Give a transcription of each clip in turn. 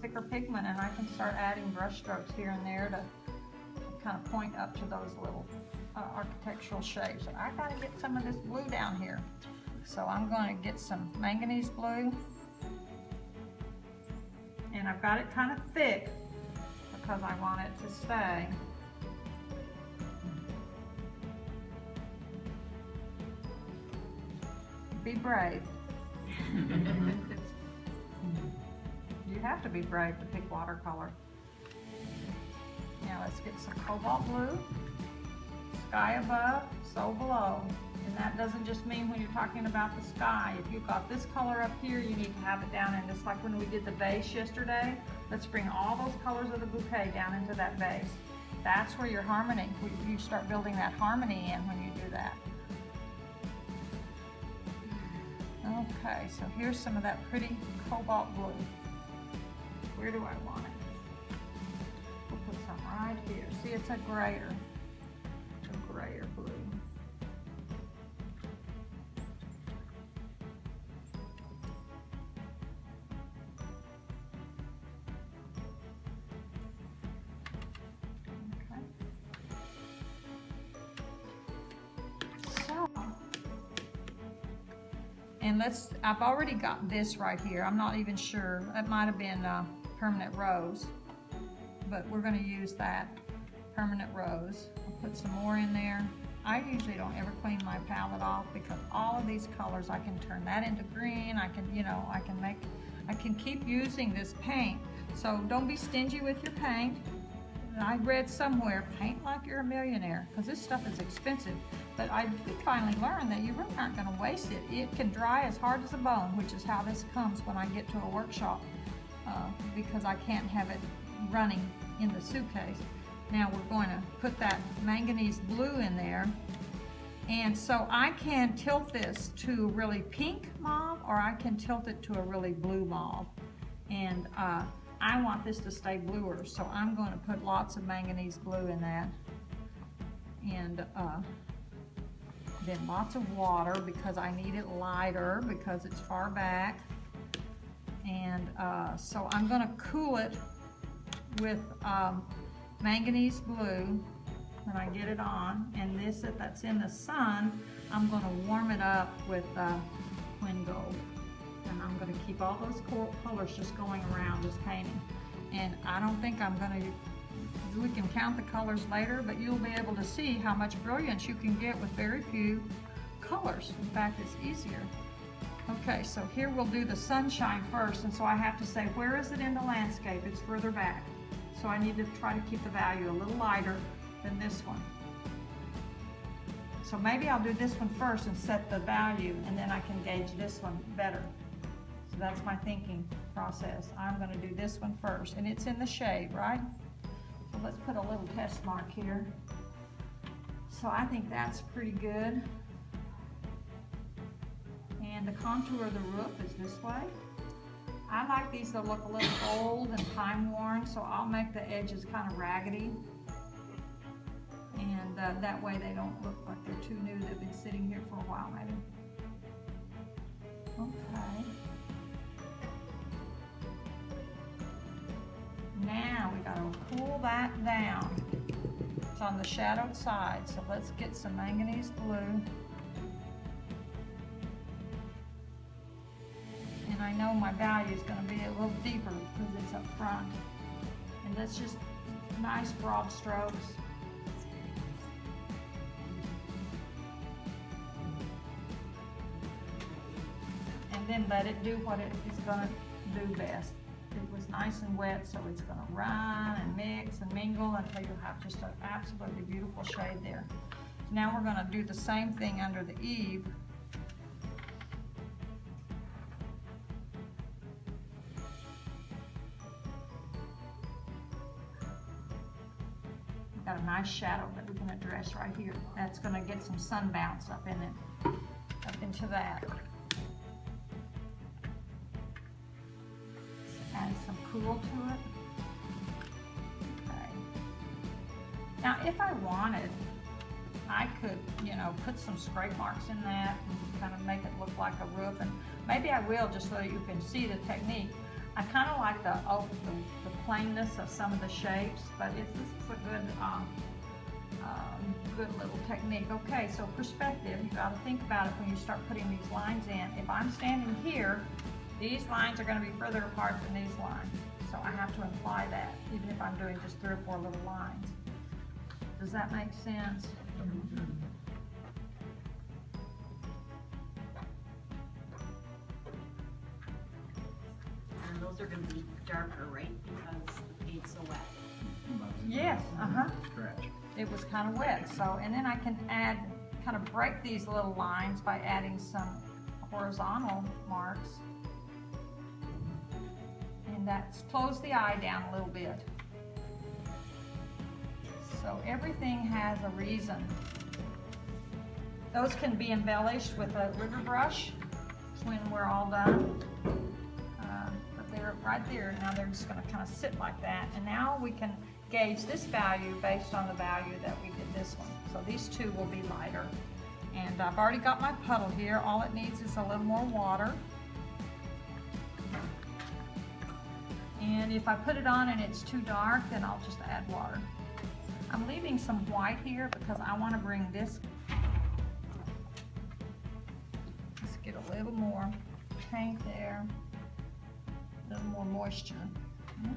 thicker pigment, and I can start adding brush strokes here and there to kind of point up to those little architectural shapes. So I gotta get some of this blue down here. So I'm going to get some manganese blue, and I've got it kind of thick because I want it to stay. Be brave. You have to be brave to pick watercolor. Now let's get some cobalt blue. Sky above, so below. And that doesn't just mean when you're talking about the sky. If you've got this color up here, you need to have it down, and just like when we did the vase yesterday, let's bring all those colors of the bouquet down into that vase. That's where your harmony, you start building that harmony in when you do that. Okay, so here's some of that pretty cobalt blue. Where do I want it? We'll put some right here. See, it's a grayer blue. Okay. So, and I've already got this right here. I'm not even sure. That might have been permanent rose, but we're going to use that permanent rose. I'll put some more in there. I usually don't ever clean my palette off because all of these colors, I can turn that into green. I can, you know, I can keep using this paint. So don't be stingy with your paint. I read somewhere, paint like you're a millionaire, because this stuff is expensive. But I did finally learn that you really aren't going to waste it. It can dry as hard as a bone, which is how this comes when I get to a workshop, because I can't have it running in the suitcase. Now we're going to put that manganese blue in there. And so I can tilt this to a really pink mauve, or I can tilt it to a really blue mauve. And I want this to stay bluer, so I'm going to put lots of manganese blue in that. And then lots of water because I need it lighter because it's far back. And so I'm going to cool it with manganese blue when I get it on. And this, if that's in the sun, I'm going to warm it up with Twin Gold. And I'm going to keep all those colors just going around this painting. And I don't think I'm going to, we can count the colors later, but you'll be able to see how much brilliance you can get with very few colors. In fact, it's easier. Okay, so here we'll do the sunshine first, and so I have to say, where is it in the landscape? It's further back. So I need to try to keep the value a little lighter than this one. So maybe I'll do this one first and set the value, and then I can gauge this one better. So that's my thinking process. I'm going to do this one first, and it's in the shade, right? So let's put a little test mark here. So I think that's pretty good. And the contour of the roof is this way. I like these to look a little old and time-worn, so I'll make the edges kind of raggedy. And that way they don't look like they're too new. They've been sitting here for a while, maybe. Okay. Now we gotta cool that down. It's on the shadowed side, so let's get some manganese blue. And I know my value is gonna be a little deeper because it's up front. And that's just nice broad strokes. And then let it do what it is gonna do best. It was nice and wet, so it's gonna run and mix and mingle until you have just an absolutely beautiful shade there. Now we're gonna do the same thing under the eave. We've got a nice shadow that we can address right here. That's gonna get some sun bounce up in it, up into that. Add some cool to it. Okay. Now, if I wanted, I could, you know, put some scrape marks in that and kind of make it look like a roof. And maybe I will, just so that you can see the technique. I kind of like the plainness of some of the shapes, but this is a good, good little technique. Okay, so perspective, you got to think about it when you start putting these lines in. If I'm standing here, these lines are going to be further apart than these lines. So I have to imply that, even if I'm doing just 3 or 4 little lines. Does that make sense? And those are going to be darker, right? Because the paint's so wet. Yes, Scratch. It was kind of wet. So, and then I can add, kind of break these little lines by adding some horizontal marks. And that's close the eye down a little bit. So everything has a reason. Those can be embellished with a river brush when we're all done. But they're right there. Now they're just going to kind of sit like that. And now we can gauge this value based on the value that we did this one. So these two will be lighter. And I've already got my puddle here. All it needs is a little more water. And if I put it on and it's too dark, then I'll just add water. I'm leaving some white here because I want to bring this, let's get a little more paint there, a little more moisture.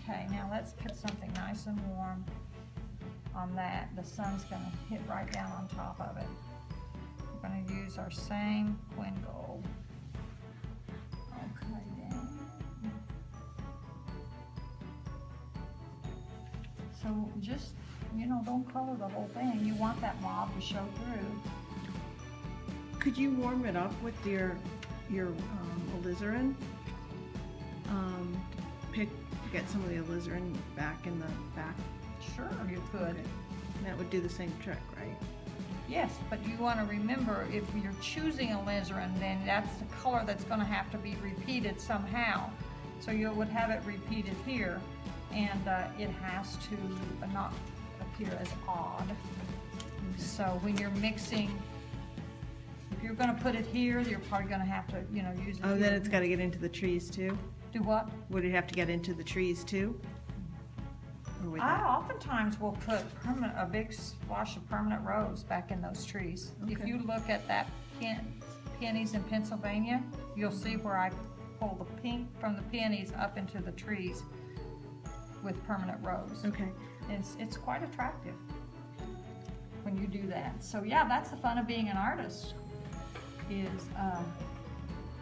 Okay, now let's put something nice and warm on that. The sun's going to hit right down on top of it. We're going to use our same Quin Gold. Okay, then. So just, you know, don't color the whole thing. You want that mauve to show through. Could you warm it up with your alizarin? Get some of the alizarin back in the back. Sure, you could. Okay. That would do the same trick, right? Yes, but you want to remember, if you're choosing alizarin, then that's the color that's going to have to be repeated somehow. So you would have it repeated here, and it has to not appear as odd. So when you're mixing, if you're going to put it here, you're probably going to have to, you know, use it. Oh, here. then it's got to get into the trees too? Do what? Would it have to get into the trees too? Or would I that- oftentimes will put a big swash of permanent rose back in those trees. If Okay. you look at that peonies in Pennsylvania, you'll see where I pull the pink from the peonies up into the trees with permanent rose. Okay. It's quite attractive when you do that. So yeah, that's the fun of being an artist.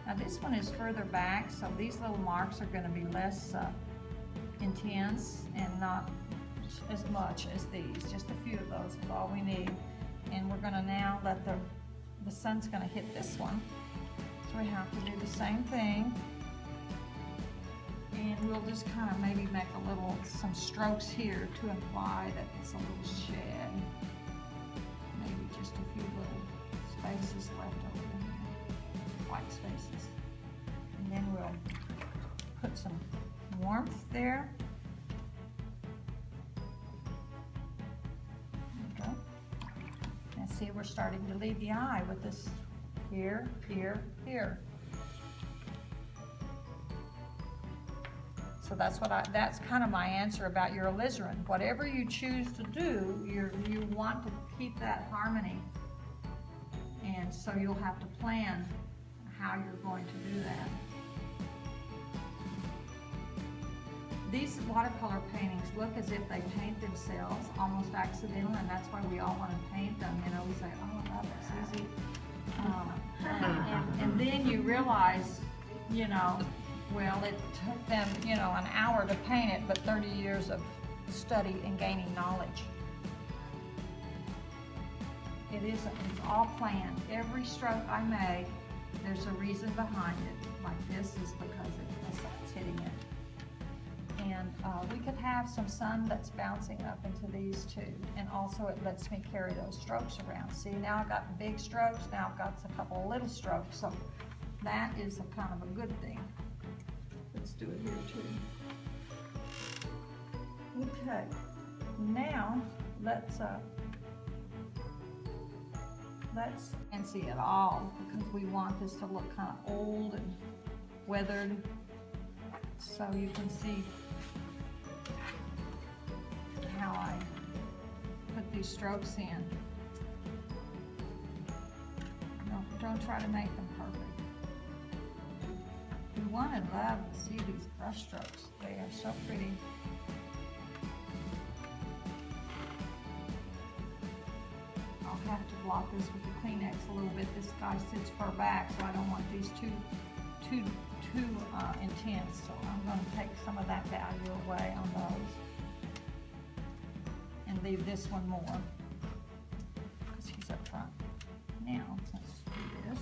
Now this one is further back, so these little marks are going to be less intense and not as much as these. Just a few of those is all we need. And we're going to now let the sun's going to hit this one. So we have to do the same thing. And we'll just kind of maybe make some strokes here to imply that it's a little shed. Maybe just a few little spaces left over here, white spaces. And then we'll put some warmth there. There we go. And see, we're starting to lead the eye with this here, here, here. So that's kind of my answer about your alizarin. Whatever you choose to do, you want to keep that harmony. And so you'll have to plan how you're going to do that. These watercolor paintings look as if they paint themselves almost accidentally, and that's why we all want to paint them. You know, we say, oh, that looks easy. And then you realize, you know, well, it took them, you know, an hour to paint it, but 30 years of study and gaining knowledge. It isn't, it's all planned. Every stroke I make, there's a reason behind it. Like this is because the sun's hitting it. And we could have some sun that's bouncing up into these too. And also it lets me carry those strokes around. See, now I've got big strokes, now I've got a couple of little strokes. So that is a kind of a good thing. Let's do it here too. Okay, now let's fancy it all, because we want this to look kind of old and weathered. so you can see how I put these strokes in. Don't try to make them perfect. You want to love to see these brush strokes. They are so pretty. I'll have to blot this with the Kleenex a little bit. This guy sits far back, so I don't want these too intense. So I'm going to take some of that value away on those and leave this one more because he's up front. Now let's do this.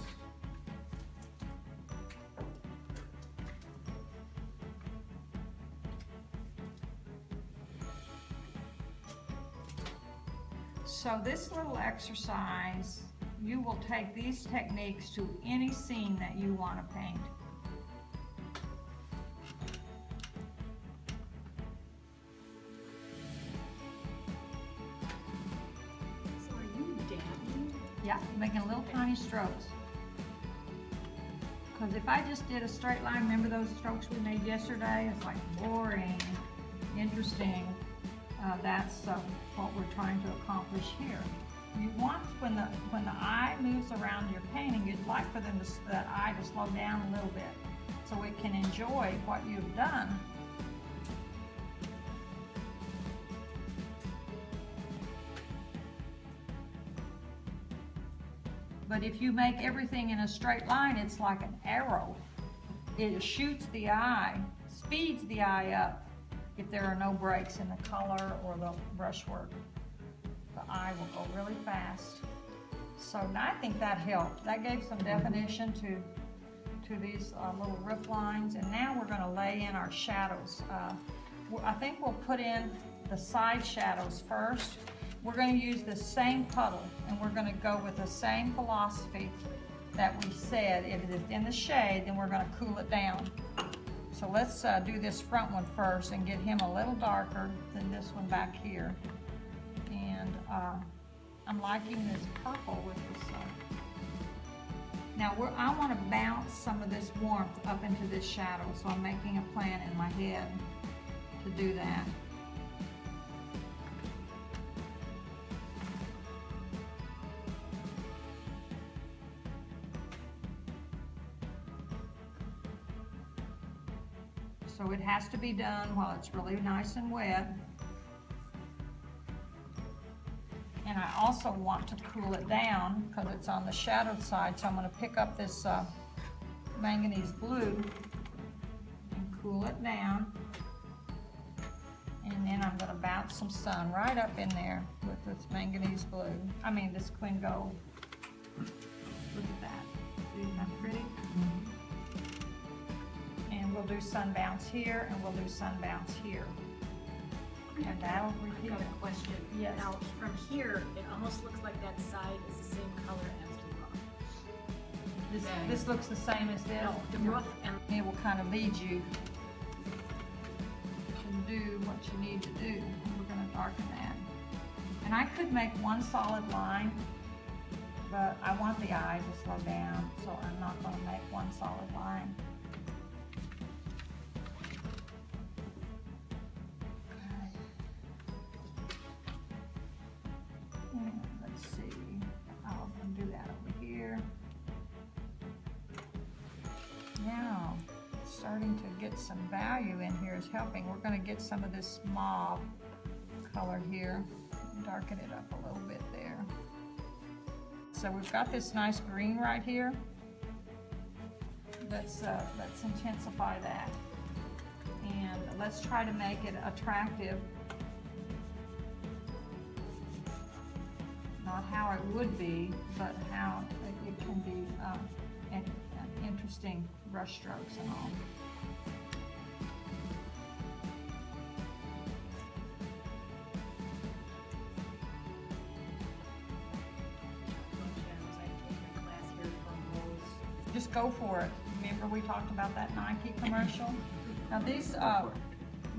So this little exercise, you will take these techniques to any scene that you want to paint. So are you dabbing? Yeah, making little tiny strokes. Because if I just did a straight line, remember those strokes we made yesterday? It's like boring, interesting. That's what we're trying to accomplish here. You want, when the eye moves around your painting, you'd like for that eye to slow down a little bit so it can enjoy what you've done. But if you make everything in a straight line, it's like an arrow. It shoots the eye, speeds the eye up if there are no breaks in the color or the brushwork. The eye will go really fast. So I think that helped. That gave some definition to these little roof lines. And now we're going to lay in our shadows. I think we'll put in the side shadows first. We're going to use the same puddle, and we're going to go with the same philosophy that we said. If it's in the shade, then we're going to cool it down. So let's do this front one first and get him a little darker than this one back here. And I'm liking this purple with this. Now I want to bounce some of this warmth up into this shadow, so I'm making a plan in my head to do that. So it has to be done while it's really nice and wet. And I also want to cool it down because it's on the shadowed side, so I'm going to pick up this manganese blue and cool it down. And then I'm going to bounce some sun right up in there with this manganese blue. I mean this Quin Gold. Look at that. Isn't that pretty? Mm-hmm. And we'll do sun bounce here, and we'll do sun bounce here. And that'll repeat I've got it. a question. Yes. Now, from here, it almost looks like that side is the same color as the roof. This looks the same as this. No, the roof and It will kind of lead you to do what you need to do. We're going to darken that. And I could make one solid line, but I want the eye to slow down, so I'm not going to make one solid line. Let's see, I'll do that over here. Now, starting to get some value in here is helping. We're going to get some of this mauve color here, darken it up a little bit there. So we've got this nice green right here. Let's intensify that. And let's try to make it attractive. Not how it would be, but how it can be an interesting brush strokes and all. Just go for it. Remember we talked about that Nike commercial? Now these,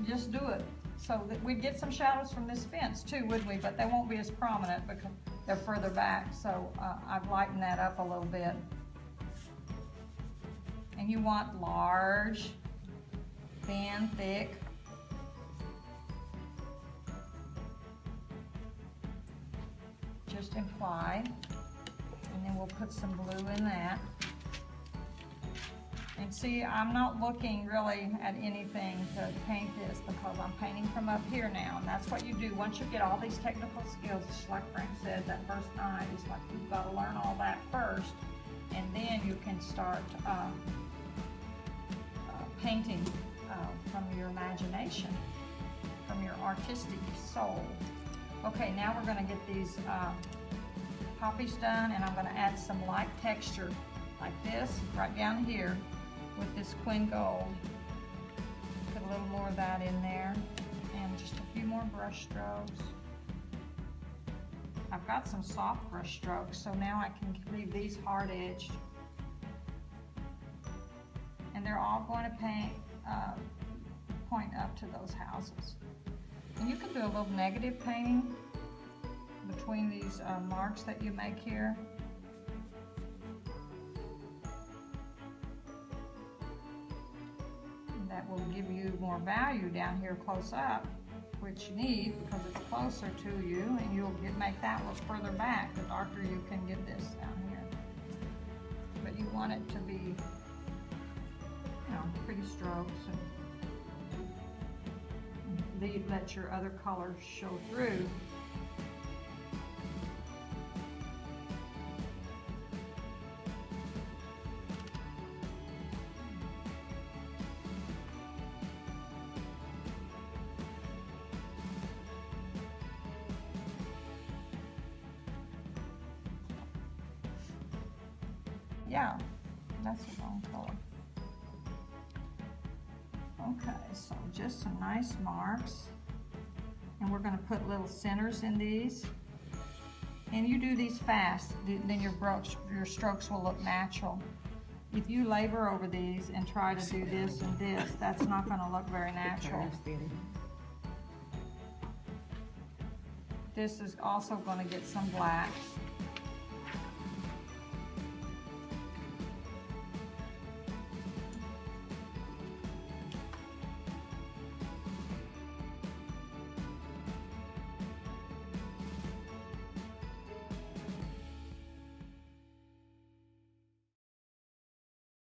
just do it. So that we'd get some shadows from this fence too, wouldn't we? But they won't be as prominent because they're further back. So I've lightened that up a little bit. And you want large thin, thick. Just implied. And then we'll put some blue in that. And see, I'm not looking really at anything to paint this because I'm painting from up here now. And that's what you do. Once you get all these technical skills, just like Frank said that first night, it's like you've got to learn all that first. And then you can start painting from your imagination, from your artistic soul. Okay, now we're going to get these poppies done, and I'm going to add some light texture like this right down here with this Quin Gold. Put a little more of that in there, and just a few more brush strokes. I've got some soft brush strokes, so now I can leave these hard edged. And they're all going to point up to those houses. And you can do a little negative painting between these marks that you make here. And that will give you more value down here close up, which you need because it's closer to you, and you'll make that look further back the darker you can get this down here. But you want it to be, you know, pretty strokes, and let your other colors show through. Yeah, that's the wrong color. Okay, so just some nice marks. And we're going to put little centers in these. And you do these fast, then your strokes will look natural. If you labor over these and try to do this and this, that's not going to look very natural. This is also going to get some black.